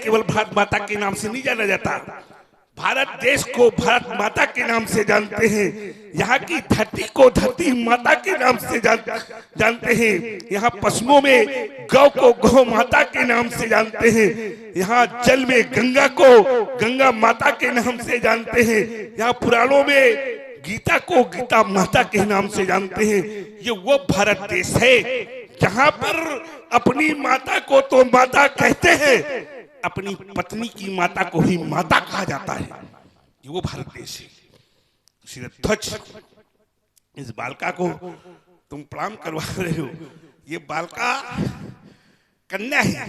केवल भारत माता के नाम से नहीं जाना जाता, भारत देश को भारत माता के नाम से जानते हैं। यहाँ की धरती को धरती माता के नाम से जानते हैं। यहाँ पशुओं में गौ को गौ माता के नाम से जानते हैं। यहाँ जल में गंगा को गंगा माता के नाम से जानते हैं। यहाँ पुराणों में गीता को गीता माता के नाम से जानते हैं। ये वो भारत देश है जहाँ पर अपनी माता को तो माता कहते हैं, अपनी पत्नी की माता को ही माता कहा जाता है। ये वो भारत देश है। ध्वज इस बालिका को तुम प्रणाम करवा रहे हो, ये बालिका कन्या है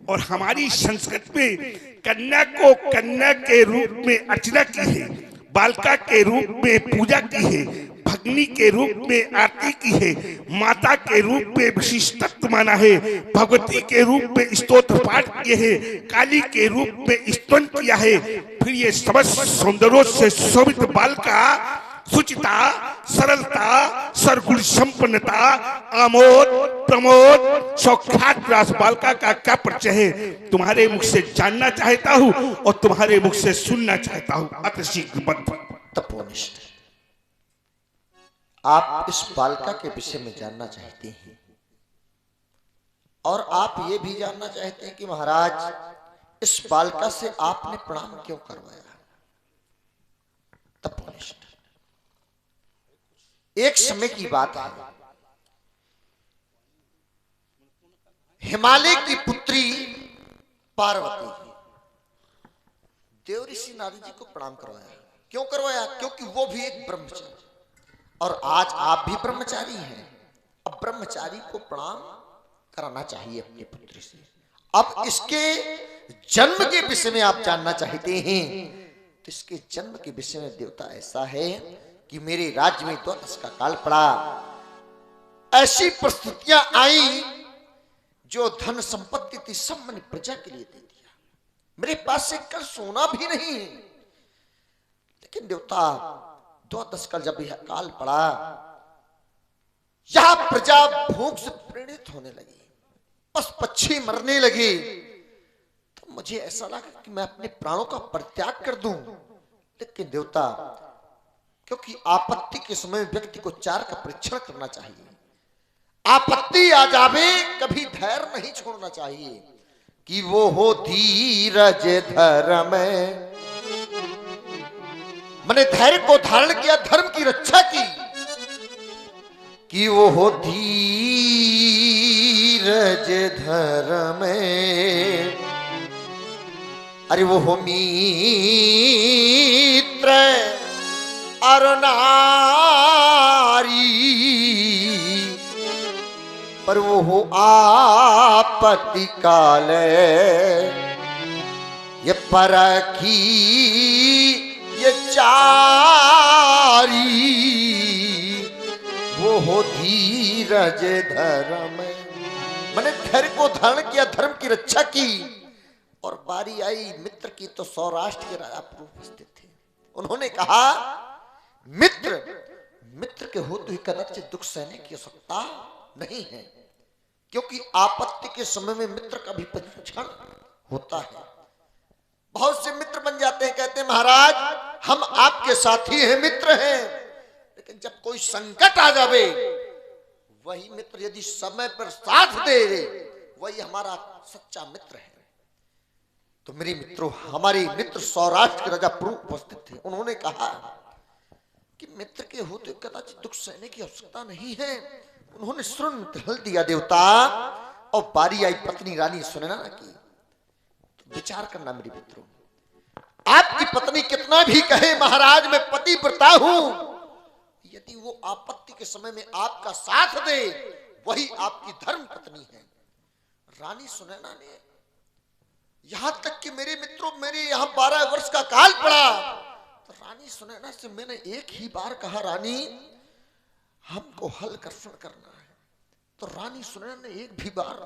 और हमारी संस्कृति में कन्या को कन्या के रूप में अर्चना की है, बालिका के रूप में पूजा की है, भगनी के रूप में आरती की है, माता के रूप में विशिष्टत्व माना है, भगवती के रूप में स्तोत्र पाठ किए हैं, काली के रूप में स्तवन किया है। फिर ये समस्त सौंदर्यों से शोभित बालिका सुचिता, सरलता, सरगुण संपन्नता, आमोद प्रमोद सौख्यात रास बालिका का क्या परिचय है, तुम्हारे मुख से जानना चाहता हूँ और तुम्हारे मुख से सुनना चाहता हूँ। अति शीघ्र तपोनिष्ठ, आप इस बालिका के विषय में जानना चाहते हैं और आप ये भी जानना चाहते हैं कि महाराज इस बालिका से आपने प्रणाम क्यों करवाया। तपोनिष्ठ, एक समय की बात है, हिमालय की पुत्री पार्वती देव ऋषि नारद जी को प्रणाम करवाया। क्यों करवाया? क्योंकि वो भी एक ब्रह्मचारी और आज आप भी ब्रह्मचारी हैं। अब ब्रह्मचारी को प्रणाम कराना चाहिए अपनी पुत्री से। अब इसके जन्म के विषय में आप जानना चाहते हैं तो इसके जन्म के विषय में देवता ऐसा है कि मेरे राज्य में द्वादश का काल पड़ा, ऐसी परिस्थितियां आई जो धन संपत्ति थी सब मैंने प्रजा के लिए दे दिया, मेरे पास से कल सोना भी नहीं है। लेकिन देवता द्वादश का जब यह काल पड़ा, यह प्रजा भूख से प्रेरित होने लगी, पशु पक्षी मरने लगे, तो मुझे ऐसा लगा कि मैं अपने प्राणों का परित्याग कर दूं। लेकिन देवता, क्योंकि आपत्ति के समय व्यक्ति को चार का परीक्षण करना चाहिए, आपत्ति आ जावे कभी धैर्य नहीं छोड़ना चाहिए कि वो हो धीरज धर्म, मैंने धैर्य को धारण किया, धर्म की रक्षा की, कि वो हो धीरज धर्म, अरे वो हो मित्र और नारी, पर वो हो आपत्ति काल, ये परखी ये चारी, वो हो धीरज धर्म। मैंने धैर्य को धारण किया, धर्म की रक्षा की, और बारी आई मित्र की तो सौराष्ट्र के राजा उपस्थित थे। उन्होंने कहा, मित्र के होते ही कदाचित दुख सहने की आवश्यकता नहीं है, क्योंकि आपत्ति के समय में मित्र का भी परीक्षण होता है। बहुत से मित्र बन जाते हैं, कहते हैं महाराज हम आपके साथी हैं, मित्र हैं, लेकिन जब कोई संकट आ जावे, वही मित्र यदि समय पर साथ दे वही हमारा सच्चा मित्र है। तो मेरे मित्रों, हमारे मित्र सौराष्ट्र के राजा पुरु उपस्थित थे। उन्होंने कहा कि मित्र के होते कदाचित दुख सहने की आवश्यकता नहीं है। उन्होंने श्रुन हल दिया देवता, और बारी आई पत्नी रानी सुनैना की। तो विचार करना मेरे मित्रों, आपकी पत्नी कितना भी कहे महाराज मैं पतिव्रता हूं, यदि वो आपत्ति के समय में आपका साथ दे, वही आपकी धर्म पत्नी है। रानी सुनैना ने यहां तक कि मेरे मित्रों, मेरे यहां 12 वर्ष का काल पड़ा, तो रानी सुनैना से मैंने एक ही बार कहा, रानी हमको हल कर्षण करना है। तो रानी सुनैना ने एक भी बार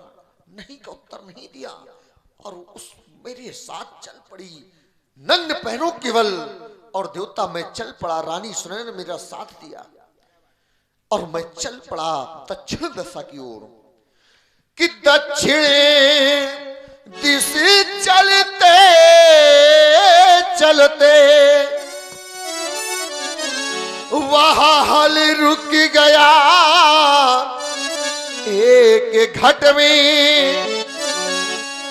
नहीं का उत्तर नहीं दिया, और उस मेरे साथ चल पड़ी नग्न पैरों केवल। और देवता मैं चल पड़ा, रानी सुनैना ने मेरा साथ दिया, और मैं चल पड़ा दक्षिण दिशा की ओर, कि दक्षिण दिशा चलते चलते वहां हल रुक गया एक घट में,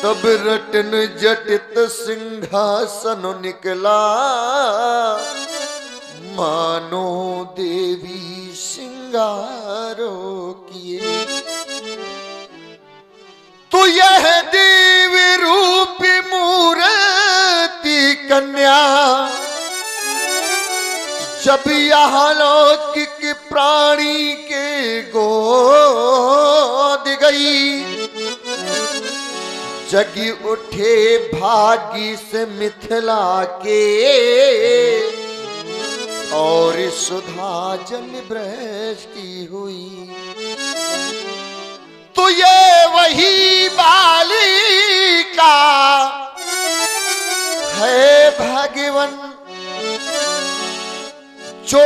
तब रटन जटित सिंहासन निकला, मानो देवी सिंगारो किए। तो यह देव रूपी मूर्ति कन्या जब यहाँ लौकिक प्राणी के गोद गई, जगी उठे भागी से मिथिला के, और सुधा जल वृष्टि हुई। तो ये वही बालिका है भगवन, जो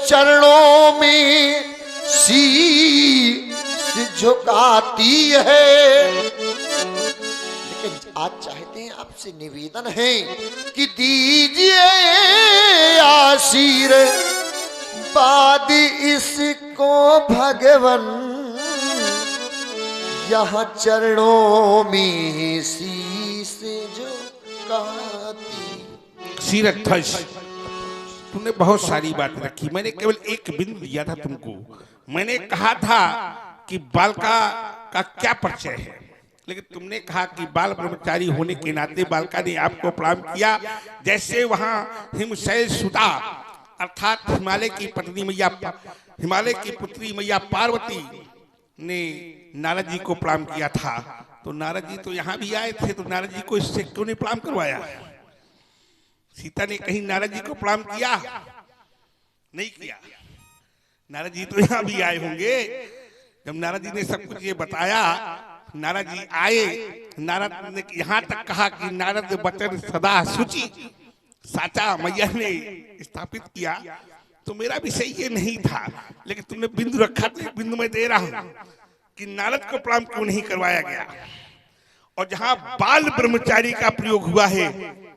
चरणों में शीश झुकाती है। लेकिन आज चाहते हैं, आपसे निवेदन है कि दीजिए आशीर्वाद इसको भगवन, यहाँ चरणों में शीश झुकाती। सीरथ तुमने बहुत सारी बात रखी, मैंने केवल एक बिंदु दिया था तुमको। मैंने कहा था कि बालिका का क्या परिचय है, लेकिन तुमने कहा कि बाल ब्रह्मचारी होने के नाते बालिका ने आपको प्रणाम किया। जैसे वहां हिमशैल सुधा अर्थात हिमालय की पत्नी मैया, हिमालय की पुत्री मैया पार्वती ने नारद जी को प्रणाम किया था, तो नारद जी तो यहाँ भी आए थे, तो नारद जी को इससे क्यों नहीं प्रणाम करवाया? सीता ने कहीं नारद जी को प्रणाम किया? नहीं किया। नारद जी तो यहाँ भी आए होंगे। जब नारद जी ने सब कुछ ये बताया, नारद जी आए, नारद ने यहाँ तक कहा कि नारद बचन सदा शुचि, साचा मैया ने स्थापित किया। तो मेरा विषय ये नहीं था, लेकिन तुमने बिंदु रखा, तो एक बिंदु मैं दे रहा हूं कि नारद को प्रणाम क्यों नहीं करवाया गया। और जहां बाल ब्रह्मचारी का प्रयोग हुआ है,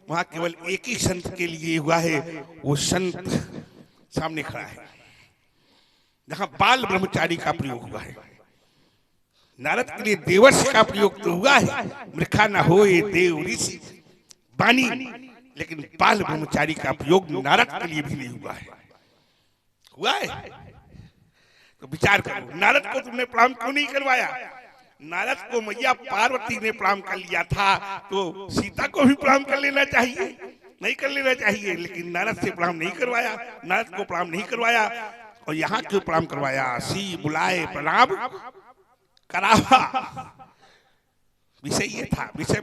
वहां केवल एक ही संत के लिए हुआ है, वो संत सामने खड़ा है। जहां बाल ब्रह्मचारी का प्रयोग हुआ है, नारद के लिए देवर्ष का प्रयोग तो हुआ है, मृखा न होए देव ऋषि बानी, लेकिन बाल ब्रह्मचारी का प्रयोग नारद के लिए भी नहीं हुआ है। हुआ है तो विचार करो, नारद को तुमने प्रणाम क्यों नहीं करवाया? नारद को मैया पार्वती ने प्रणाम कर लिया था, तो सीता को भी प्रणाम कर लेना चाहिए, नहीं कर लेना चाहिए, लेकिन नारद से प्रणाम नहीं करवाया, नारद को प्रणाम नहीं करवाया। और यहाँ क्यों प्रणाम करवाया? सी बुलाए प्रणाम करावा, विषय ये था। विषय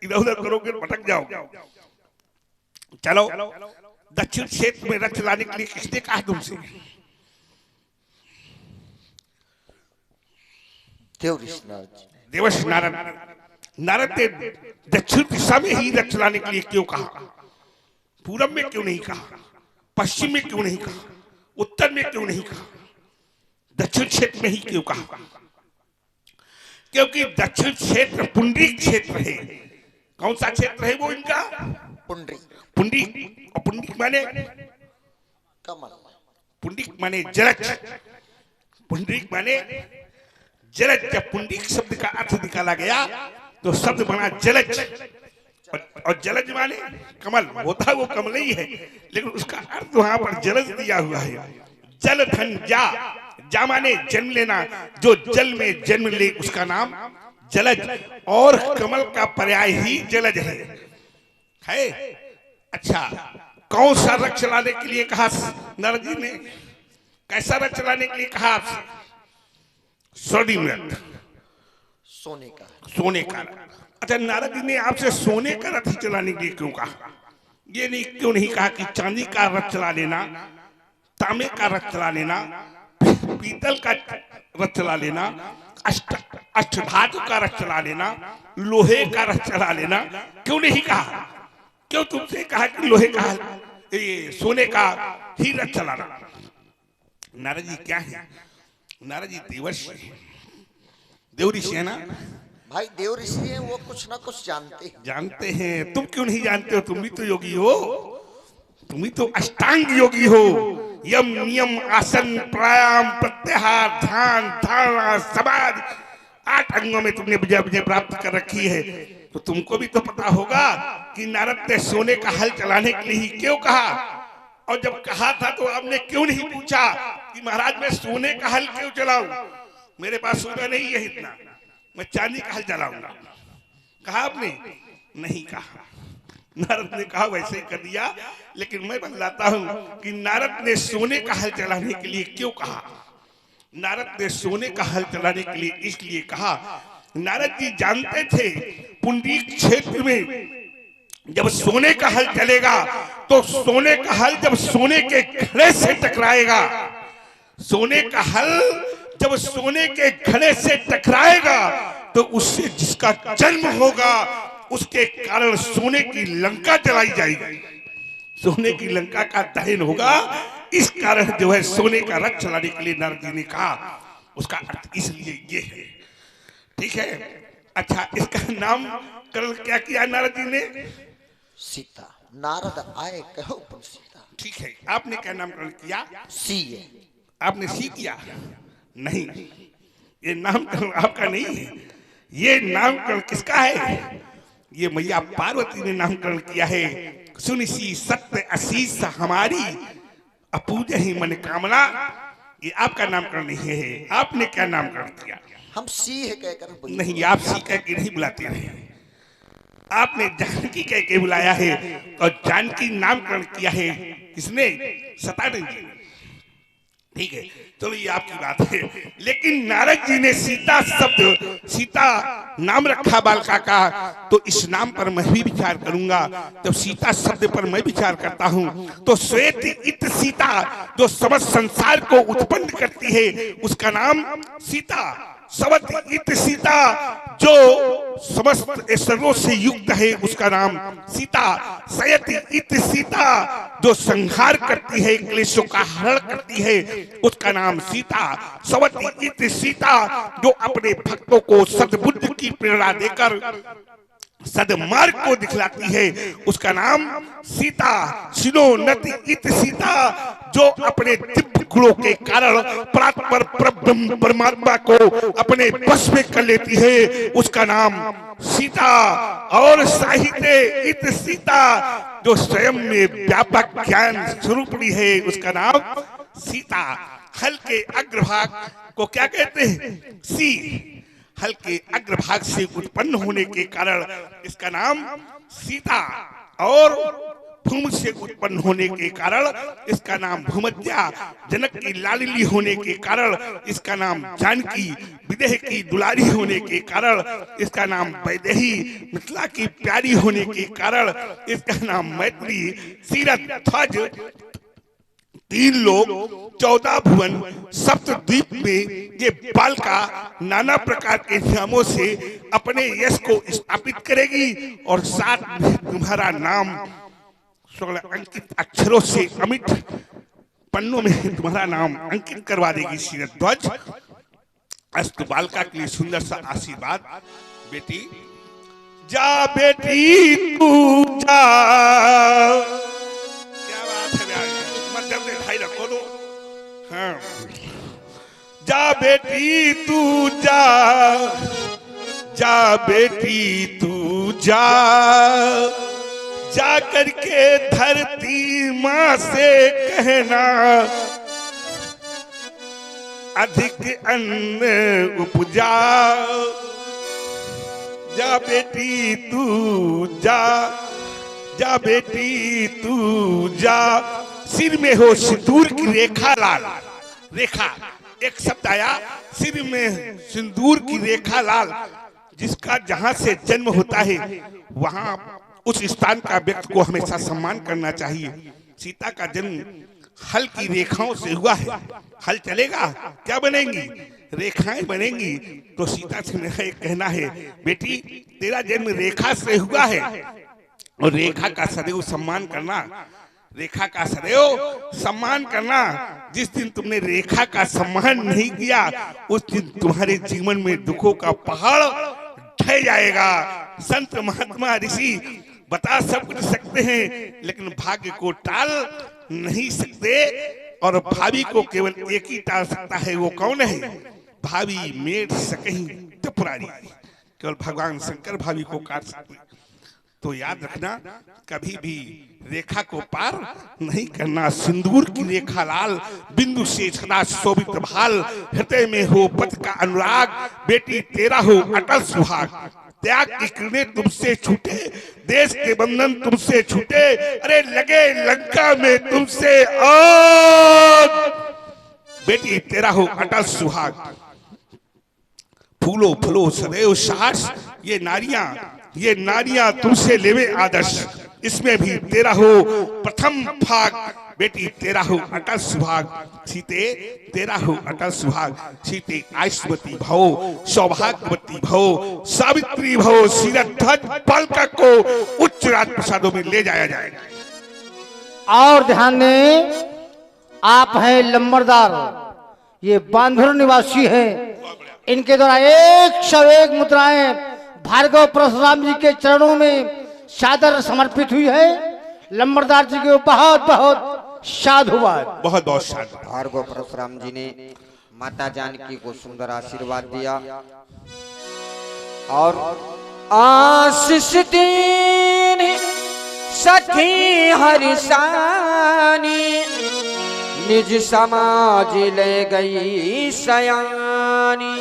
इधर उधर करोगे भटक जाओगे। चलो, दक्षिण क्षेत्र में रथ लाने के लिए किसने कहा तुमसे? देवर्षि नारद। नारद ने दक्षिण दिशा में ही रथ लाने के लिए क्यों कहा? पूरब में क्यों नहीं कहा? पश्चिम में क्यों नहीं कहा? उत्तर में क्यों नहीं कहा? दक्षिण क्षेत्र में ही क्यों कहा? क्योंकि दक्षिण क्षेत्र पुंडरीक क्षेत्र है। कौन सा क्षेत्र है वो इनका? पुंडरीक। पुंडरीक, और पुंडरीक माने कमल, पुंडरीक माने जलज, पुंडरीक माने जलज। जब पुंडरीक शब्द का अर्थ निकाला गया तो शब्द बना जलज, और जलज माने कमल। होता वो कमल ही है, लेकिन उसका अर्थ वहां पर जलज दिया हुआ है। जल धन जा, जा माने जन्म लेना, जो जल में जन्म ले उसका नाम जलज, और कमल का पर्याय ही जलज है। अच्छा, कौन सा रथ चलाने के लिए कहा नारद जी ने? कैसा रथ चलाने के लिए कहा? स्वर्णिम रथ, सोने का, सोने का। अच्छा, नारद जी ने आपसे सोने का रथ चलाने के लिए क्यों कहा? ये नहीं क्यों नहीं कहा कि चांदी का रथ चला लेना, तांबे का रथ चला लेना, पीतल का रथ चला लेना, अष्टधातु का रथ चला लेना, लोहे का रथ चला लेना? क्यों नहीं कहा? क्यों तुमसे कहा कि लोहे का, ये सोने का ही रथ चलाना? नारद जी क्या है? नारद जी देवर्षि है, देव ऋषि है ना भाई। देव ऋषि है, वो कुछ ना कुछ जानते हैं। जानते हैं। तुम क्यों नहीं जानते हो? तुम भी तो योगी हो। तुम ही तो अष्टांग योगी हो। यम नियम आसन प्राणायाम प्रत्याहार ध्यान धारणा समाधि 8 अंगों में तुमने विजय प्राप्त कर रखी है। तो तुमको भी तो पता होगा कि नारद ने सोने का हल चलाने के लिए क्यों कहा, और जब कहा था तो आपने क्यों नहीं पूछा कि महाराज मैं सोने का हल क्यों चलाऊं, मेरे पास सोना नहीं है इतना, मैं चांदी का हल चलाऊंगा। कहा आपने? नहीं कहा। नारद ने कहा वैसे ही कर दिया, लेकिन मैं बतलाता हूं कि नारद ने सोने का हल चलाने के लिए क्यों कहा। नारद ने सोने का हल चलाने के लिए इसलिए कहा, नारद जी जानते थे पुंडरीक क्षेत्र में जब सोने का हल चलेगा तो सोने का हल जब सोने के घड़े से टकराएगा, सोने का हल जब सोने के घड़े से टकराएगा तो उससे जिसका जन्म होगा उसके कारण सोने की लंका जलाई जाएगी, सोने की लंका का दहन होगा। इस कारण जो है सोने का रथ चलाने के लिए नारद जी ने कहा, उसका अर्थ इसलिए ये है। ठीक है, अच्छा इसका नाम करण क्या किया नारद जी ने? सीता। नारद आए कहो पर सीता। ठीक है, आपने क्या नामकरण किया? सी है। आपने सी किया? नहीं, ये नामकरण आपका नहीं है, ये नामकरण किसका है? ये मैया पार्वती ने नामकरण किया है। सुन सी सत्य आशीष हमारी अपूज ही मन कामना, ये आपका नामकरण नहीं है। आपने क्या नामकरण किया? हम सी है कहकर नहीं, आप सी कह के नहीं बुलाते हैं, आपने जानकी कह के बुलाया है, और जानकी नामकरण किया है किसने? सतानंद जी ने। ठीक है, चलो ये आपकी बात है, लेकिन नारद जी ने सीता शब्द, सीता नाम रखा बालिका का, तो इस नाम पर मैं भी विचार करूंगा। जब सीता शब्द पर मैं विचार करता हूं तो श्वेत इत सीता जो समस्त संसार को उत्पन्न करती है उसका नाम सीता। सवत इत सीता जो समस्त ऐश्वर्यों से युक्त है उसका नाम सीता। सयत इत सीता जो संहार करती है, क्लेशों का हरण करती है उसका नाम सीता। सवत इत सीता जो अपने भक्तों को सद्बुद्धि की प्रेरणा देकर सदमार्ग को दिखलाती है उसका नाम सीता। सिनो नति इत सीता जो अपने दिव्य गुणों के कारण परात्पर परब्रह्म परमात्मा को अपने बस में कर लेती है उसका नाम सीता। और साहित्य इत सीता जो स्वयं में व्यापक ज्ञान स्वरूपणी है उसका नाम सीता। हल के अग्रभाग को क्या कहते हैं? सी। हल के अग्रभाग से उत्पन्न होने के कारण इसका नाम सीता, और भूमि से उत्पन्न होने के कारण इसका नाम भूमध्या। जनक की लाडली होने के कारण इसका नाम जानकी, विदेह की दुलारी होने के कारण इसका नाम वैदेही, मिथिला की प्यारी होने के कारण इसका नाम मैत्री। सीरत ध्वज 3 लोग 14 भुवन सप्तद्वीप में ये बालिका नाना प्रकार के नियमों से अपने यश को स्थापित करेगी, और साथ में तुम्हारा नाम 16 अंकित अक्षरों से अमिट पन्नों में तुम्हारा नाम अंकित करवा देगी। सीरत ध्वज। अस्तु बालिका के लिए सुंदर सा आशीर्वाद। बेटी जा, बेटी तू जा। क्या बात है, मध्यम ने ढाई रखो दो। हाँ, जा बेटी तू जा, जा बेटी तू जा, जा करके धरती माँ से कहना अधिक अन्न उपजा। जा बेटी तू जा, जा बेटी तू जा। सिर में हो सिंदूर की रेखा लाल, रेखा एक शब्द आया, सिर में सिंदूर की रेखा लाल। जिसका जहां से जन्म होता है वहां उस स्थान का व्यक्ति को हमेशा सम्मान करना चाहिए। सीता का जन्म हल की रेखाओं से हुआ है। हल चलेगा क्या बनेंगी? रेखाएं बनेंगी। तो सीता से मेरा एक कहना है, बेटी तेरा जन्म रेखा से हुआ है, और रेखा का सदैव सम्मान करना, रेखा का सदैव सम्मान करना। जिस दिन तुमने रेखा का सम्मान नहीं किया उस दिन तुम्हारे जीवन में दुखों का पहाड़ ढह जाएगा। संत महात्मा ऋषि बता सब कुछ सकते हैं, लेकिन भाग्य को टाल नहीं सकते। और भावी को केवल एक ही टाल सकता है, वो कौन है? भावी मेट सकहीं त्रिपुरारी, केवल भगवान शंकर भावी को काट सकते। तो याद रखना, कभी भी रेखा को पार नहीं करना। सिंदूर की रेखा लाल, बिंदु से सदा शोभित भाल, हृदय में हो पति का अनुराग, बेटी तेरा हो अटल सुहाग। त्याग की किरणें तुमसे छूटे, देश के बंधन तुमसे छूटे, अरे लगे लंका में तुमसे आग, बेटी तेरा हो अटल सुहाग। फूलो फूलो सदैव साहस, ये नारियां तुमसे लेवे आदर्श। इसमें भी तेरा हो प्रथम भाग, बेटी तेरा हो अटल सुहाग। सीते तेरा हो अटल सुहाग। सीते आयुष्मती भव, सौभाग्यवती भव, सावित्री भव। सिरध्वज बालिका को उच्च राजप्रसादों में ले जाया जाएगा। और ध्यान दें, आप हैं लंबरदार, ये बांधुर निवासी हैं। इनके द्वारा 101 मुद्राएं भार्गव परशुराम जी के चरणों में सादर समर्पित हुई है। लंबरदार जी को बहुत बहुत साधुवाद, बहुत बहुत साधुवाद। भार्गव परशुराम जी ने माता जानकी को सुंदर आशीर्वाद दिया और आशीष दीन सखी हरिसानी, निज समाज ले गई सयानी।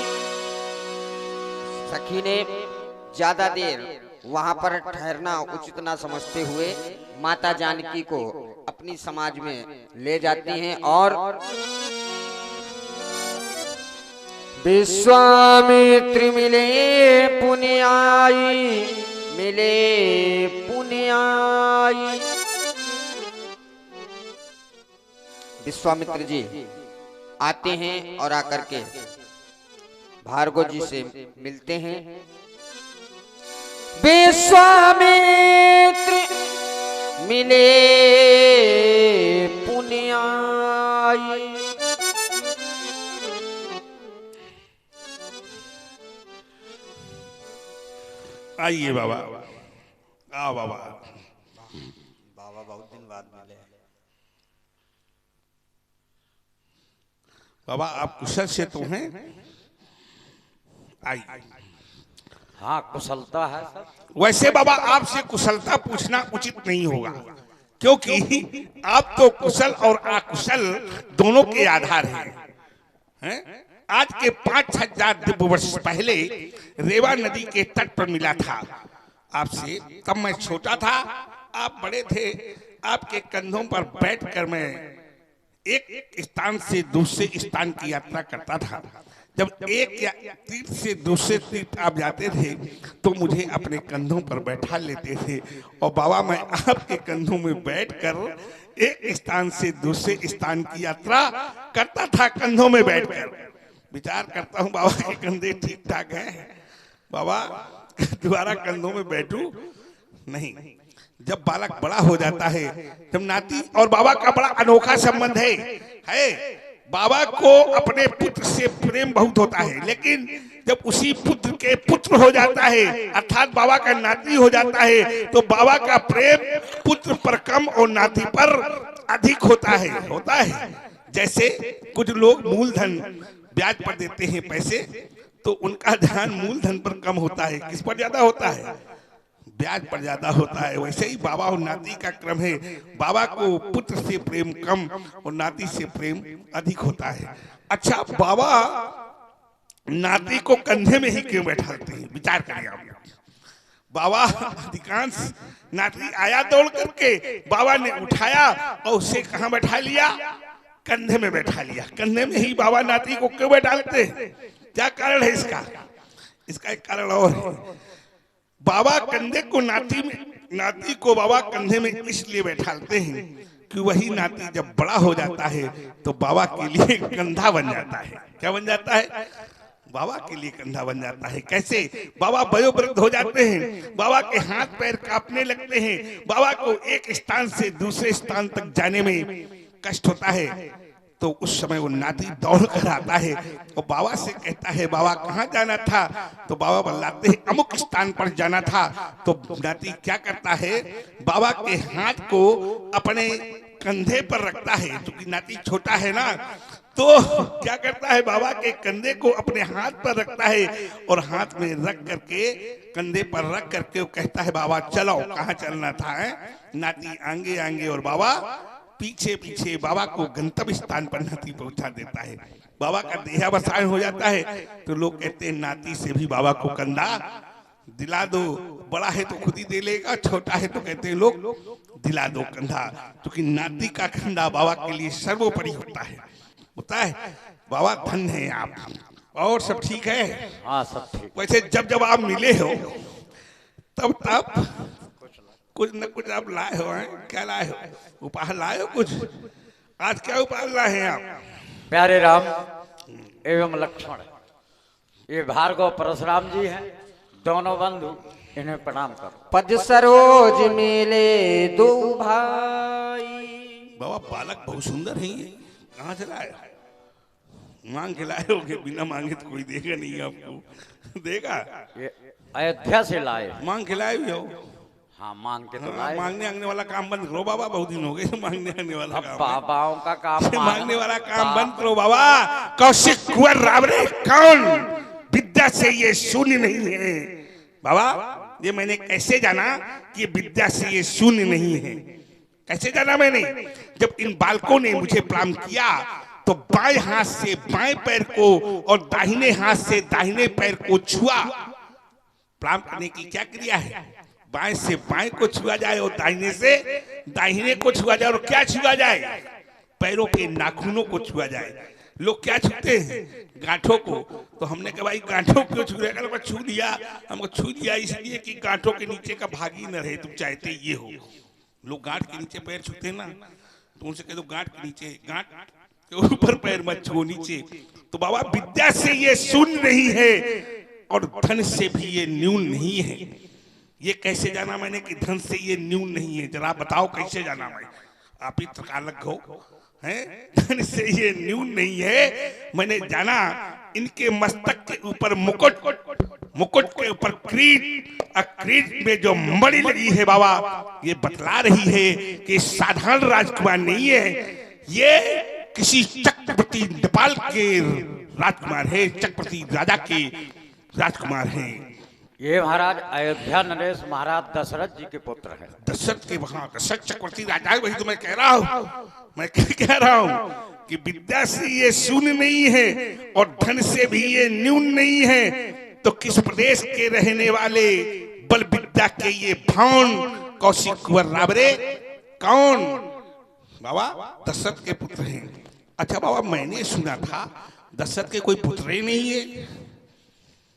सखी ने ज्यादा देर वहां पर ठहरना उचित ना समझते हुए माता जानकी को अपनी समाज में ले जाती हैं और विश्वामित्र मिले पुण्याई, मिले पुण्याई। विश्वामित्र जी आते हैं और आकर के भार्गव जी से मिलते हैं। विश्वामित्र मिले पुण्याई, आइए बाबा, आओ बाबा। बाबा बहुत दिन बाद मिले। बाबा आप कुशल से तो हैं? आइए। हाँ, कुशलता है सब। वैसे बाबा आपसे कुशलता पूछना उचित नहीं होगा, क्योंकि आप तो कुशल और अकुशल दोनों के आधार हैं। आज के 5,000 दिव्य वर्ष पहले रेवा नदी के तट पर मिला था आपसे। तब मैं छोटा था, आप बड़े थे। आपके कंधों पर बैठकर मैं एक स्थान से दूसरे स्थान की यात्रा करता था। जब एक या तीर्थ से दूसरे तीर्थ आप जाते थे तो मुझे अपने कंधों पर बैठा लेते थे और बाबा मैं आपके कंधों में बैठकर एक स्थान से दूसरे स्थान की यात्रा करता था, कंधों में बैठकर। विचार करता हूँ बाबा के कंधे ठीक ठाक हैं, बाबा दोबारा कंधों में बैठूं नहीं। जब बालक बड़ा हो जाता है, जब नाती और बाबा का बड़ा अनोखा संबंध है। बाबा को अपने पुत्र से प्रेम बहुत होता है, लेकिन जब उसी पुत्र के पुत्र हो जाता है, अर्थात बाबा का नाती हो जाता है, तो बाबा का प्रेम पुत्र पर कम और नाती पर अधिक होता है। जैसे कुछ लोग मूलधन ब्याज पर देते हैं पैसे, तो उनका ध्यान मूलधन पर कम होता है, किस पर ज्यादा होता है? ब्याज पर ज्यादा होता है। वैसे ही बाबा और नाती का क्रम है। बाबा को पुत्र से प्रेम कम और नाती से प्रेम अधिक होता है। अच्छा, बाबा नाती को कंधे में ही क्यों बैठाते हैं? विचार करिए आप। बाबा अधिकांश नाती आया दौड़ करके, बाबा ने उठाया और उसे कहाँ बैठा लिया? कंधे में बैठा लिया। कंधे में ही बाबा नाती को क्यों बैठाते हैं? क्या कारण है इसका? इसका एक कारण और है। बाबा कंधे को नाती को बाबा कंधे में इसलिए बैठाते हैं कि वही नाती जब बड़ा हो जाता है तो बाबा के लिए कंधा बन जाता है। क्या बन जाता है? बाबा के लिए कंधा बन जाता है। कैसे? बाबा वयोवृद्ध हो जाते हैं, बाबा के हाथ पैर कांपने लगते हैं, बाबा को एक स्थान से दूसरे स्थान तक जाने में कष्ट होता है। तो उस समय वो नाती दौड़ कर आता है और बाबा से कहता है, बाबा कहाँ जाना था? तो बाबा बतलाते हैं अमुक स्थान पर जाना था। तो नाती क्या करता है, बाबा के हाथ को अपने कंधे पर रखता है, क्योंकि नाती छोटा है ना, तो क्या करता है, बाबा के कंधे को अपने हाथ पर रखता है और हाथ में रख करके, कंधे पर रख करके वो कहता है, बाबा चलो, कहाँ चलना था? नाती आगे आगे और बाबा पीछे पीछे बाबा को गंतव्य स्थान पर नाती पहुंचा देता है। बाबा का देहावसान हो जाता है तो लोग कहते हैं नाती से भी बाबा को कंधा दिला दो, बड़ा है तो खुद ही दे लेगा, छोटा है तो कहते हैं लोग दिला दो कंधा, क्योंकि नाती का कंधा बाबा के लिए सर्वोपरि होता है। बाबा धन्य है आप, और सब ठीक है? हाँ सब ठीक। वैसे जब जब आप मिले हो तब तब कुछ न कुछ आप लाए हो, हैं? क्या लाए हो? उपहार लाए हो कुछ? आज क्या उपहार लाए हैं आप? प्यारे राम एवं लक्ष्मण, ये भार्गव परशुराम जी हैं, दोनों बंधु, इन्हें प्रणाम करो। पद सरोज मेले दो भाई। बाबा बालक बहुत सुंदर है, ये कहाँ से लाए? मांग के लाए होगे, बिना मांगे तो कोई देगा नहीं आपको, देगा? ये अयोध्या से लाए। मांग के लाए भी हो? हाँ मांग के तो हाँ, लाए। मांगने आंगने वाला काम बंद करो बाबा, बहुत दिन हो गए मांगने आने वाला काम। बाबाओं का काम मांगने वाला काम बंद करो बाबा। कौशिक कुंवर रावरे कौन? विद्या से ये शून्य नहीं है बाबा। ये मैंने कैसे जाना कि विद्या से ये शून्य नहीं है? कैसे जाना मैंने? जब इन बालकों ने मुझे प्रणाम किया तो बाएं हाथ से बाएं पैर को और दाहिने हाथ से दाहिने पैर को छुआ। प्रणाम करने की क्या क्रिया है? बाएं से बाएं को छुआ जाए और दाहिने से दाहिने को छुआ जाए। और क्या छुआ जाए? पैरों के नाखूनों को छुआ जाए। लोग क्या छूते हैं? गांठों को। तो हमने कहा भाई गांठों क्यों छू रहे? कहा छू लिया, हमको छू लिया इसलिए कि गांठों के नीचे का भाग ही न रहे, तुम चाहते ये हो। लोग गांठ के नीचे पैर छूते ना, तो उनसे कह दो गांठ के नीचे, गांठ के ऊपर पैर मत छुओ, नीचे। तो बाबा विद्या से ये शून्य नहीं है और धन से भी ये न्यून नहीं है। ये कैसे जाना मैंने कि धन से ये न्यून नहीं है? जरा बताओ कैसे जाना मैं? आप ही तर्कालक हो, हैं? धन से ये न्यून नहीं है। मैंने जाना इनके मस्तक के ऊपर मुकुट, मुकुट के ऊपर क्रीट, और क्रीट में जो मणि लगी है बाबा, ये बतला रही है कि साधारण राजकुमार नहीं है, ये किसी चक्रवर्ती नेपाल के राजकुमार है, चक्रवर्ती राजा के राजकुमार है। ये महाराज अयोध्या नरेश महाराज दशरथ जी के पुत्र हैं। दशरथ के वहां दशरथ चक्रवर्ती राजा है, वही तो मैं कह रहा हूँ। मैं क्या कह रहा हूँ कि विद्या से ये शून्य नहीं है और धन से भी ये न्यून नहीं है। तो किस प्रदेश के रहने वाले बल विद्या के ये भान कौशिक कुंवर रावरे कौन? बाबा दशरथ के पुत्र हैं। अच्छा बाबा मैंने सुना था दशरथ के कोई पुत्र ही नहीं है।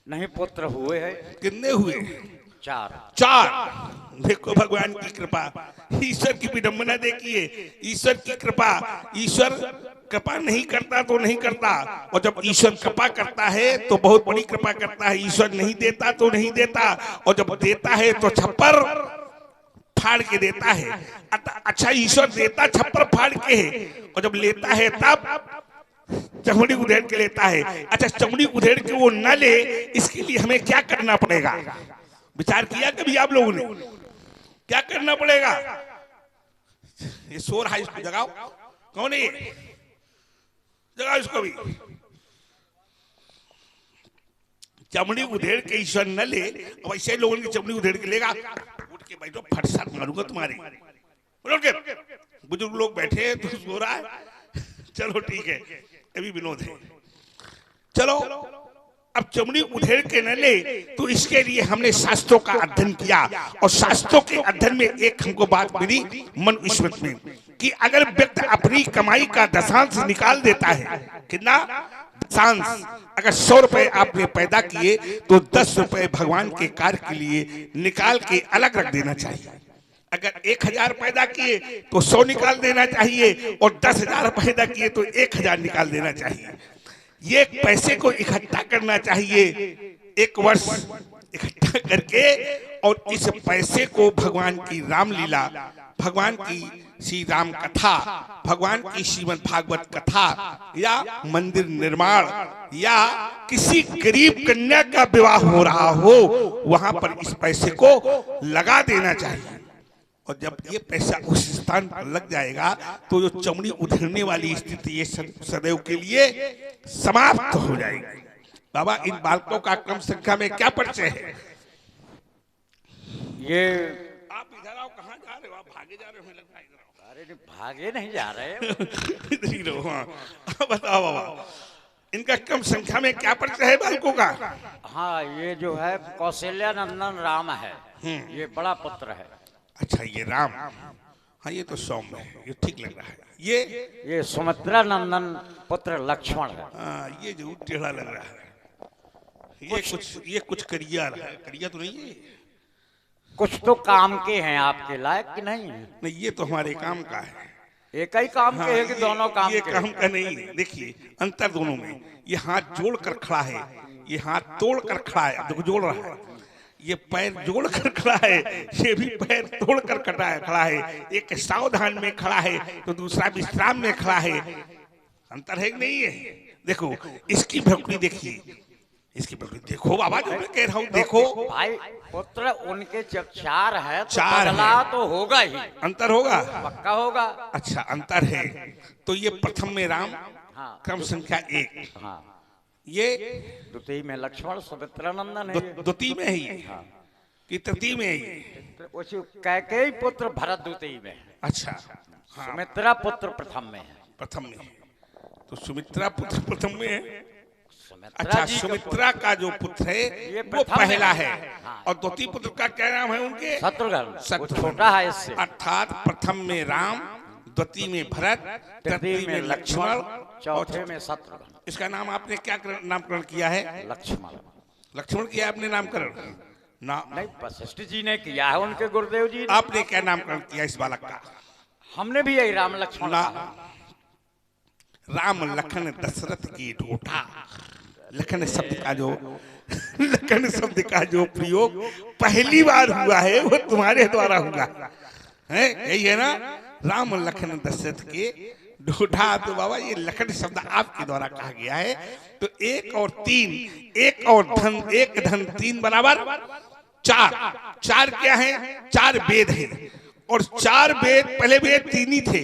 नहीं पुत्र हुए हैं। कितने हुए? चार। देखो भगवान की कृपा, ईश्वर की विडंबना देखिए, ईश्वर की कृपा। ईश्वर कृपा नहीं करता तो नहीं करता, और जब ईश्वर कृपा करता है तो बहुत बड़ी कृपा करता है। ईश्वर नहीं देता तो नहीं देता, और जब देता है तो छप्पर फाड़ के देता है। अच्छा ईश्वर देता छप्पर फाड़ के है, और जब लेता है तब चमड़ी उधेड़ के लेता है। अच्छा चमड़ी उधेड़ के वो न ले, इसके लिए हमें क्या करना पड़ेगा? विचार किया कभी आप लोगों ने? क्या करना पड़ेगा? ये शोर है, इसको जगाओ। कौन है ये? जगाओ इसको भी। चमड़ी उधेड़ के ईश्वर न ले, अब ऐसे लोगों की चमड़ी उधेड़ के लेगा। उठ के बैठो, फट साथ मारूंगा तुम्हारे। बुजुर्ग लोग बैठे हैं तो सो रहा है। चलो ठीक है, अभी विनोद है। चलो अब चमड़ी उधेड़ के न ले, तो इसके लिए हमने शास्त्रों का अध्ययन किया, और शास्त्रों के अध्ययन में एक हमको बात मिली मन विश्वत में, कि अगर व्यक्ति अपनी कमाई का दशांश निकाल देता है, कितना दशांश? अगर 100 रुपए आपने पैदा किए तो 10 रुपए भगवान के कार्य के लिए निकाल के अलग रख देना चाहिए। अगर 1000 पैदा किए तो 100 निकाल देना चाहिए, और 10,000 पैदा किए तो 1000 निकाल देना चाहिए। ये पैसे को इकट्ठा करना चाहिए। एक वर्ष इकट्ठा करके और इस पैसे को भगवान की रामलीला, भगवान की श्री राम कथा, भगवान की श्रीमद् भागवत कथा या मंदिर निर्माण या किसी गरीब कन्या का विवाह हो रहा हो, वहां पर इस पैसे को लगा देना चाहिए। और जब ये पैसा उस स्थान पर लग जाएगा तो जो चमड़ी उधरने वाली स्थिति ये सदैव के लिए समाप्त हो जाएगी। बाबा, इन बालकों का कम संख्या में क्या परिचय है? ये आप इधर आओ, कहाँ जा रहे हो? आप भागे जा रहे हो, लगता है इधर आओ। अरे भागे नहीं जा रहे इधर ही रहो। हाँ, बताओ बाबा, इनका कम संख्या में क्या परिचय है बालकों का? हाँ, ये जो है कौशल्या नंदन राम है, ये बड़ा पुत्र है। अच्छा, ये राम, हाँ ये तो सौम्य है, ये ठीक लग रहा है। ये सुमित्रा नंदन पुत्र लक्ष्मण है। हाँ, ये जो टेढ़ा लग रहा है, ये कुछ करिया है, करिया तो नहीं है। कुछ तो काम के हैं, आपके लायक कि नहीं है? नहीं, ये तो हमारे काम का है। एक ही काम हाँ, के है कि दोनों काम ये के? काम का नहीं है। देखिए अंतर दोनों में, ये हाथ जोड़ कर खड़ा है, ये हाथ तोड़ कर खड़ा है। अब देखो जोड़ रहा है, ये पैर जोड़ कर खड़ा है, ये भी पैर तोड़ कर खड़ा है। एक सावधान में खड़ा है तो दूसरा विश्राम में खड़ा है। अंतर है कि नहीं है? देखो इसकी भक्ति देखिए, इसकी भक्ति देखो बाबा, जो मैं कह रहा हूँ देखो भाई, पुत्र उनके जब चार है तो चार है। बदला तो होगा ही, अंतर होगा, पक्का होगा। अच्छा अंतर है। तो ये प्रथम में राम, हाँ, क्रम संख्या 1, हाँ, ये द्वितीय में लक्ष्मण सुमित्रा नंदन है। द्वितीय में ही कि तृतीय में ही? कैकेयी पुत्र भरत द्वितीय में है, अच्छा, हाँ, सुमित्रा पुत्र प्रथम में है। प्रथम में। तो सुमित्रा पुत्र प्रथम में है। सुमित्रा अच्छा, जी का सुमित्रा का जो पुत्र है ये वो प्रथम पहला है। है। हाँ। और द्वितीय पुत्र का क्या नाम है उनके? शत्रुघ्न, वो शत्रुघ्न। छोटा है इससे। अर्थात प्रथम में राम, द्वितीय में भरत, तृतीय में लक्ष्मण, चौथे में शत्रुघ्न। इसका नाम आपने क्या नामकरण किया है? लक्ष्मण। लक्ष्मण किया आपने नामकरण? ना, नहीं, वशिष्ठ जी ने किया है, उनके गुरुदेव जी ने। आपने क्या नामकरण किया इस बालक का? हमने भी यही राम लक्ष्मण ना, कहा। राम लखन दशरथ की ढोठा। लखन शब्द का जो लखन शब्द का जो प्रयोग पहली बार हुआ है वो तुम्हारे द्वारा हुआ है, यही है ना? राम लखन दशरथ के ढोठा। तो बाबा ये लखन शब्द आपके द्वारा कहा गया है। तो 1 और 3, 1 और धन, 1 धन 3 बराबर 4। 4 क्या है? 4 वेद हैं। और 4 वेद, पहले वेद 3 ही थे।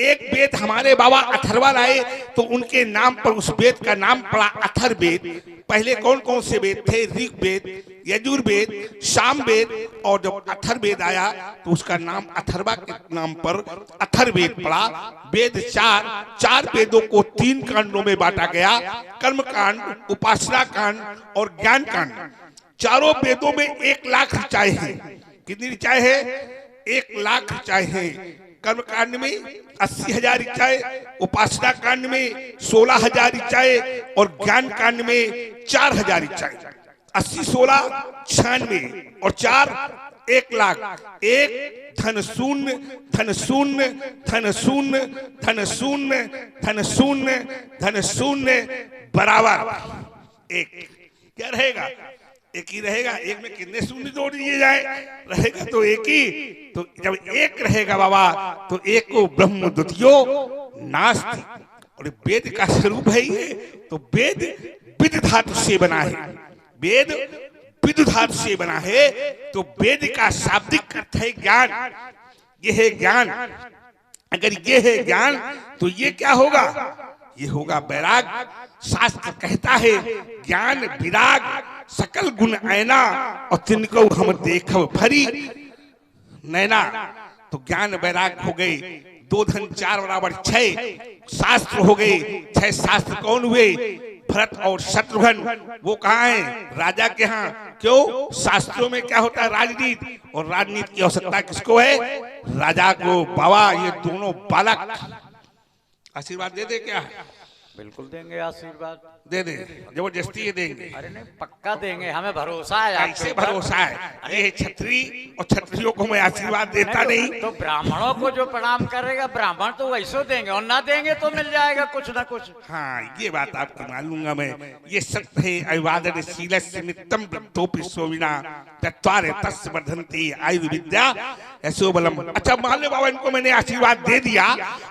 एक वेद हमारे बाबा अथर्वा लाए तो उनके नाम पर उस वेद का नाम पड़ा अथर्ववेद। पहले कौन कौन से वेद थे? ऋग्वेद, यजुर्वेद, सामवेद। और जब अथर्ववेद आया तो उसका नाम अथर्वा के नाम पर अथर्ववेद पड़ा। वेद 4 वेदों को 3 कांडों में बांटा गया, कर्म कांड, उपासना कांड और ज्ञान कांड। चारों वेदों में 1 लाख ऋचाएं हैं। कितनी ऋचाएं हैं? 1 लाख ऋचाएं हैं। कर्म कांड में 80,000 ऋचाएं, उपासना कांड में 16,000 ऋचाएं और ज्ञान कांड में 4,000 ऋचाएं। 80, 16, 96 और 4, 1 लाख। 1 धन शून्य, धन शून्य, धन शून्य, धन शून्य, धन शून्य, धन शून्य बराबर 1। क्या रहेगा? 1 ही रहेगा। 1 में कितने शून्य जोड़ दिए जाए? रहेगा तो 1 ही। तो जब 1 रहेगा बाबा तो 1 को ब्रह्म द्वितीयो नास्ति। और वेद का स्वरूप है ये। तो वेद विद धातु से बना है। वेद विद धातु से बना है। तो वेद का शाब्दिक अर्थ है ज्ञान। ये है ज्ञान। अगर ये है ज्ञान तो ये क्या होगा? ये होगा वैराग। शास्त्र कहता है ज्ञान विराग सकल गुण ऐना और तिनको हम देखब भरी नैना। तो ज्ञान वैराग हो गए। 2 धन 4 बराबर 6 शास्त्र हो गए। 6 शास्त्र कौन हुए? भरत और शत्रुघ्न। वो कहाँ हैं? राजा के यहाँ। क्यों? शास्त्रों में क्या होता है? राजनीति। और राजनीति की आवश्यकता किसको है? राजा को। बाबा ये दोनों बालक आशीर्वाद दे दे क्या? बिल्कुल देंगे आशीर्वाद। दे दे, जबरदस्ती ये देंगे। अरे नहीं, पक्का देंगे, हमें भरोसा है आपके कैसे ऊपर। भरोसा है? ये छत्री और छत्रियों को मैं आशीर्वाद देता नहीं। तो ब्राह्मणों को जो प्रणाम करेगा ब्राह्मण तो वैसे देंगे, और ना देंगे तो मिल जाएगा कुछ ना कुछ। हाँ, ये बात आपको मालूंगा मैं। ये सत्य है, अभिवादन शीलस्य नित्यम वृद्धोपि सोविना तत्वारे तस्य वर्धन्ति आयुर्विद्या यशो बलम। अच्छा मान लो बाबा इनको मैंने आशीर्वाद दे दिया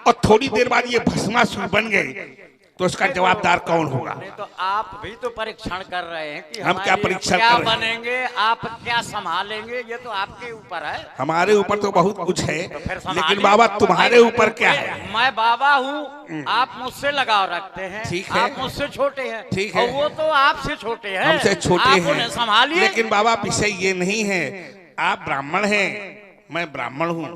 और थोड़ी देर बाद ये भस्मासुर बन गए, तो इसका जवाबदार कौन होगा? नहीं तो आप भी तो परीक्षण कर रहे हैं कि हम क्या परीक्षण क्या कर रहे हैं? बनेंगे, आप क्या संभालेंगे, ये तो आपके ऊपर है। हमारे ऊपर तो बहुत कुछ है, तो फिर संभालिए। लेकिन बाबा तुम्हारे ऊपर क्या है? मैं बाबा हूँ, आप मुझसे लगाव रखते हैं, ठीक है। आप मुझसे छोटे हैं, ठीक है। और वो तो आपसे छोटे हैं, हमसे छोटे आप हैं, उन्हें संभालिए। लेकिन बाबा विषय ये नहीं है। आप ब्राह्मण हैं, मैं ब्राह्मण हूँ,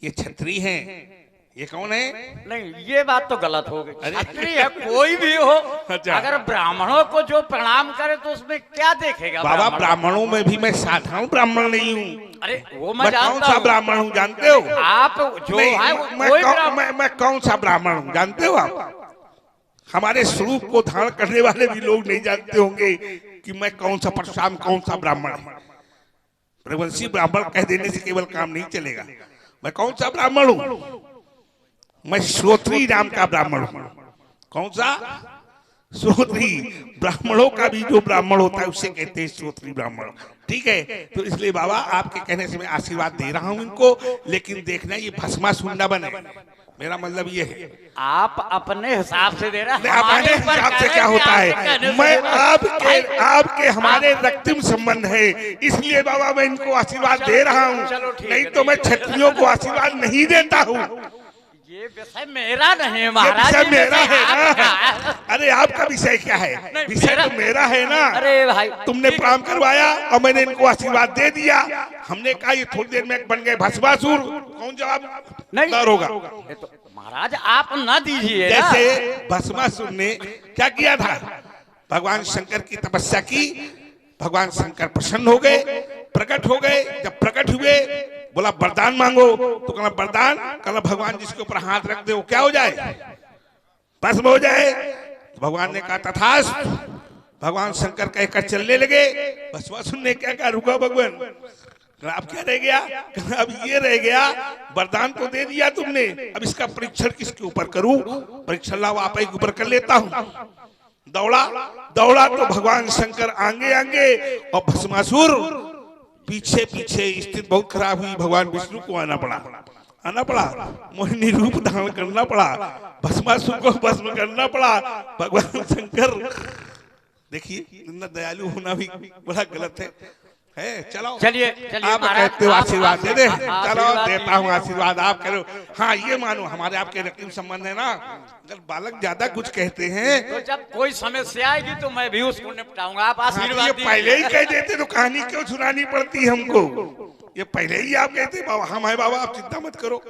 ये क्षत्रिय हैं, ये कौन है? नहीं, ये बात तो गलत हो गई। अरे। क्षत्रिय है कोई भी हो, अच्छा। अगर ब्राह्मणों को जो प्रणाम करे तो उसमें क्या देखेगा बाबा ब्राह्मण? ब्राह्मणों में भी मैं साधारण ब्राह्मण नहीं हूँ। अरे वो मैं मैं कौन जानता सा हूँ। ब्राह्मण हूँ जानते हो? आप जो नहीं, है मैं कोई कौन- ब्राह्मण- मैं कौन सा ब्राह्मण हूँ जानते हो आप? हमारे स्वरूप को धारण करने वाले भी लोग नहीं जानते होंगे कि मैं कौन सा परशुराम, कौन सा ब्राह्मण है। रघुवंशी ब्राह्मण कह देने से केवल काम नहीं चलेगा। मैं कौन सा ब्राह्मण हूँ? मैं श्रोत्री नाम का ब्राह्मण हूँ। कौन सा? श्रोत्री। ब्राह्मणों का भी जो ब्राह्मण होता है उसे कहते हैं श्रोत्री ब्राह्मण। ठीक है, तो इसलिए बाबा आपके कहने से मैं आशीर्वाद दे रहा हूँ इनको, लेकिन देखना ये भस्मासुर न बने। मेरा मतलब ये है। आप अपने हिसाब से दे रहे हैं, नहीं, अपने हमारे ऊपर हिसाब से कह क्या रहे हैं होता कि आपके है? कहने से मैं दे रहे हैं। आपके हमारे रक्तिम संबंध है, इसलिए बाबा मैं इनको आशीर्वाद दे रहा चलो हूँ। ठीक नहीं है, तो मैं क्षत्रियों को आशीर्वाद नहीं देता हूँ। ये विषय मेरा नहीं है ये महाराज, विषय ये मेरा विषय है आपका ना। है। अरे आपका विषय क्या है? नहीं, विषय तो मेरा है ना। अरे भाई तुमने प्रणाम करवाया और मैंने इनको आशीर्वाद दे दिया। हमने कहा ये थोड़ी देर में बन गए भस्मासुर। कौन जवाब नहीं दार होगा? ये तो महाराज आप न दीजिए ना। जैसे भस्मासुर ने क्या किया था? भगवान शंकर की तपस्या की, भगवान शंकर प्रसन्न हो गए, प्रकट हो गए। जब प्रकट हुए बोला वरदान मांगो, तो कहना वरदान, कहना भगवान जिसके ऊपर हाथ रख दे वो क्या हो जाए? भस्म हो जाए। तो भगवान ने कहा तथास्तु। भगवान शंकर कहकर चलने लगे। भस्मासुर ने क्या कहा? रुका भगवान, अब क्या रह गया? अब ये रह गया, वरदान तो दे दिया तुमने, अब इसका परीक्षण किसके ऊपर करूं? परीक्षण लाओ आप ही के ऊपर कर लेता हूं। दौड़ा दौड़ा तो भगवान शंकर आगे आगे और भस्मासुर पीछे पीछे। स्थिति बहुत खराब हुई, भगवान विष्णु को आना पड़ा, मोहिनी रूप धारण करना पड़ा, भस्मासुर को भस्म करना पड़ा। भगवान शंकर देखिए, इतना दयालु होना भी बड़ा गलत है। चलो चलिए आप महाराज, कहते हो आशीर्वाद दे दे, चलो आशीर्वाद देता हूँ आशीर्वाद, आप करो। हाँ ये मानो हमारे आपके रक्तिम संबंध है ना। अगर बालक ज्यादा कुछ कहते हैं तो जब कोई समस्या आएगी तो मैं भी उसको निपटाऊंगा। आप हाँ, तो आशीर्वाद ये दीजिए। पहले ही कह देते तो कहानी क्यों सुनानी पड़ती हमको? ये पहले ही आप कहते बाबा हम है बाबा, आप चिंता मत करो।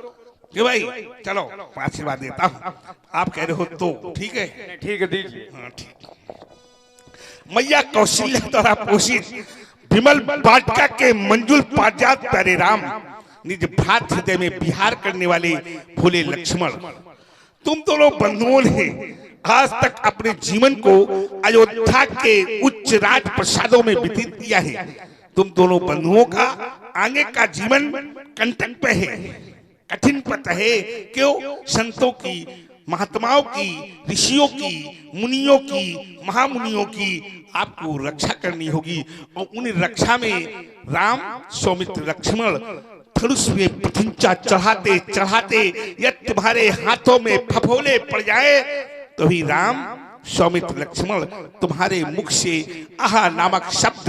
ये भाई चलो मैं आशीर्वाद देता हूँ, आप कह रहे हो तो ठीक है। ठीक है, दीजिए। हाँ ठीक। मैया कौशल्या द्वारा पोषित विमल वाटिका के मंजुल पारिजात प्यारे राम, निज भ्रात हृदय में विहार करने वाले भोले लक्ष्मण, तुम दोनों बंधुओं ने आज तक अपने जीवन को अयोध्या के उच्च राज प्रसादों में व्यतीत किया है। तुम दोनों बंधुओं का आगे का जीवन कंटक पे है, कठिन पथ है। क्यों? संतों की, महात्माओं की, ऋषियों की, मुनियों की, महामुनियों की आपको रक्षा करनी होगी। और उन रक्षा में राम, सौमित्र, लक्ष्मण धनुष में प्रथिंचा चढ़ाते चढ़ाते यदि तुम्हारे हाथों में फफोले पड़ जाए तो ही राम, सौमित्र, लक्ष्मण तुम्हारे मुख से आहा नामक शब्द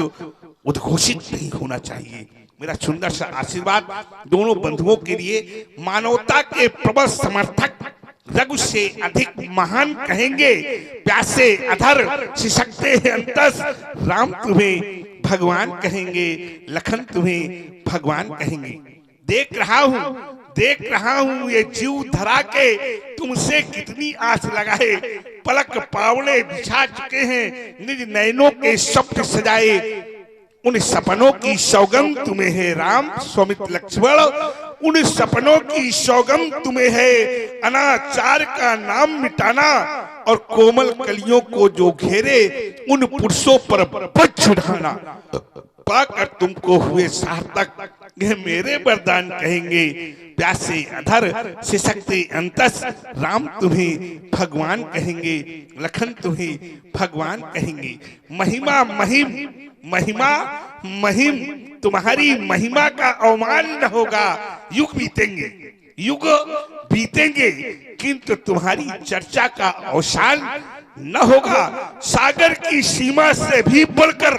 उद्घोषित नहीं होना चाहिए। मेरा सुंदर सा आशीर्वाद दोनों बंधुओं के लिए। मानवता के प्रबल समर्थक रघु से अधिक महान कहेंगे, प्यासे अधर सिसकते हैं अंतस। राम तुम्हें भगवान कहेंगे, लखन तुम्हें भगवान कहेंगे। देख रहा हूँ ये जीव धरा के तुमसे कितनी आस लगाए। पलक पावड़े बिछा चुके हैं, निज नयनों के स्वप्न सजाए। उन सपनों की सौगंध तुम्हें है राम, सौमित्र, लक्ष्मण। उन सपनों की सौगंध तुम्हें है। अनाचार का नाम मिटाना, और कोमल कलियों को जो घेरे उन पुरुषों पर वज्र ढाना पाकर तुमको हुए सार्थक यह मेरे वरदान कहेंगे। प्यासे अधर सिसकते अंतस राम तुम्हें भगवान कहेंगे, लखन तुम्हें भगवान कहेंगे। महिमा महिम महिमा महिम तुम्हारी महिमा का अवमान न होगा। युग बीतेंगे युग बीतेंगे किंतु तुम्हारी चर्चा का अवसान न होगा। सागर की सीमा से भी बढ़कर,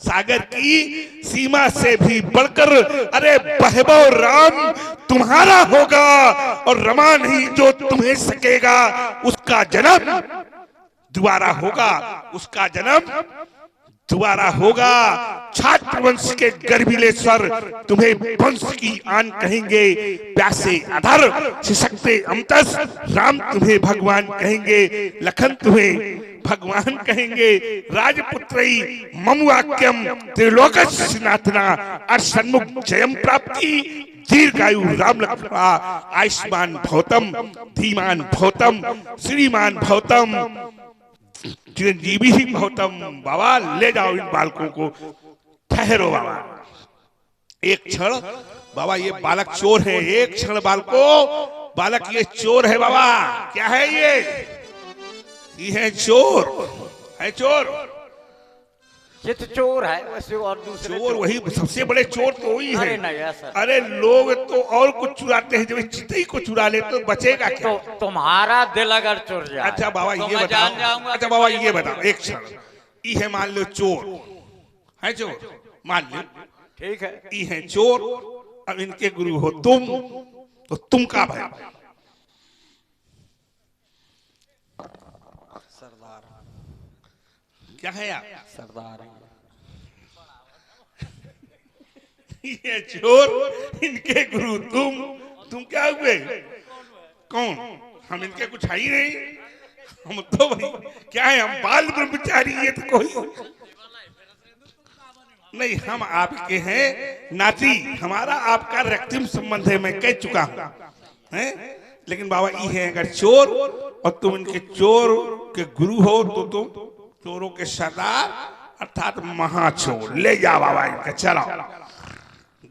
सागर की सीमा से भी बढ़कर अरे वैभव राम तुम्हारा होगा और रमा नहीं जो तुम्हें सकेगा। उसका जन्म दोबारा होगा, उसका जन्म दोबारा होगा। छात्र वंश के गर्भिले स्वर तुम्हें वंश की आन कहेंगे। प्यासे अधर सिसकते अमतस राम तुम्हें भगवान कहेंगे, लखन तुम्हें भगवान कहेंगे। राजपुत्री ममुवाक्यम त्रिलोकनाथना अर्षन्मुख जयम प्राप्ति दीर्घायु राम लक्ष्मणा आयुष्मान भवतम धीमान भवतम श्रीमान भवतम चिरंजीवी ही भवतम। बाबा ले जाओ इन बालकों को, ठहरो बाबा एक क्षण। बाबा ये बालक चोर है, एक क्षण बालको, बालक ये चोर है बाबा। क्या है ये है चोर, है चोर। ये तो चोर है वैसे, और दूसरे चोर वही सबसे बड़े चोर तो वही अरे है। नहीं ऐसा। अरे लोग तो और कुछ चुराते हैं, जब चितई को चुरा ले तो बचेगा क्या? तो तुम्हारा दिल अगर चुर जाए अच्छा बाबा तो ये मैं जान बताओ, जाऊंगा। अच्छा बाबा ये बताओ एक क्षण। ई है मान लो चोर है, चोर मान लो ठीक है। ई है चोर, अब इनके गुरु हो तुम, तो तुम का भाई सरदार क्या है आप? सरदार हैं। ये चोर, इनके गुरु तुम क्या हुए? कौन? हम इनके कुछ है ही नहीं। हम तो भाई क्या है, हम बाल ब्रह्मचारी। ये तो कोई नहीं, हम आपके हैं नाती, हमारा आपका रक्तिम संबंध है, मैं कह चुका हूं हैं। लेकिन बाबा ये है अगर चोर और तुम इनके चोर के गुरु हो तो तुम चोरों के सरदार अर्थात महाचोर। ले जाओ बाबा इनका, चलो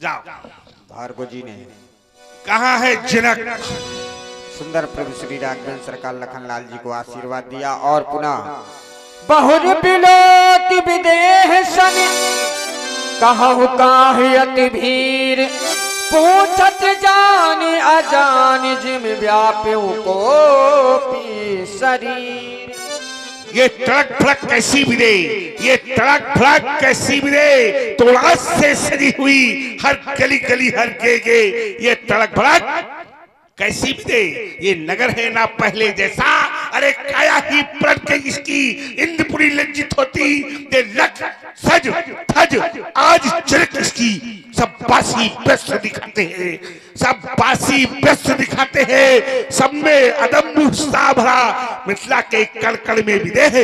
जाओ। भार्गव जी ने कहाँ है जनक? सुंदर प्रभु श्री राघवेंद्र सरकार लखनलाल जी को आशीर्वाद दिया और पुनः बहुर बिलोक विदेह सन कहु काहि अति भीर पूछत जान अजान जिम व्याप्यु को पी शरीर। ये तड़क फड़क कैसी विदे, ये तड़क फड़क कैसी विदे, तोलास से सजी हुई हर गली गली हर गे ये तड़क फड़क कैसी विदे। ये नगर है ना पहले जैसा, अरे काया ही पलट के इसकी इंद्रपुरी लज्जित होती। ये लख सज थज आज चरक इसकी, सब बासी व्यस्त दिखाते हैं, सब बासी व्यस्त दिखाते हैं। सब में अदम्य उत्साह भरा मिथिला के कड़कड़ में विदेह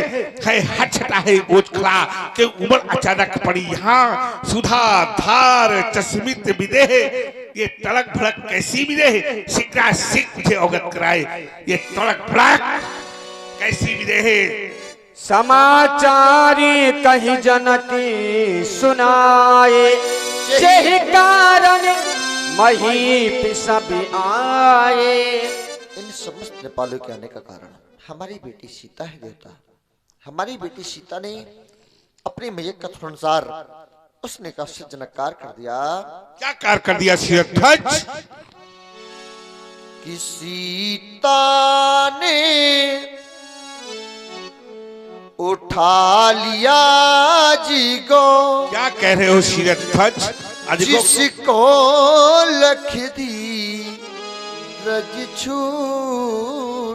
है। हटछटा है ओछला के उम्र अचानक पड़ी यहाँ, सुधा धार चश्मित विदेह। ये तड़क भड़क कैसी विदेह, शीघ्र शीघ्र मुझे अवगत कराए। ये तड़क भड़क कैसी विदेह। समाचारी कही जनकी सुनाए, यही कारण मही सब आए। इन समस्त नेपालियों के आने का कारण हमारी बेटी सीता है देवता। हमारी बेटी सीता ने अपने मयक कथन अनुसार उसने का सज्जनकार कर दिया। क्या कार कर दिया शीरध्वज? कि सीता ने उठा लिया जी को। क्या कह रहे हो शीरध्वज? जिसको लख दी रज छू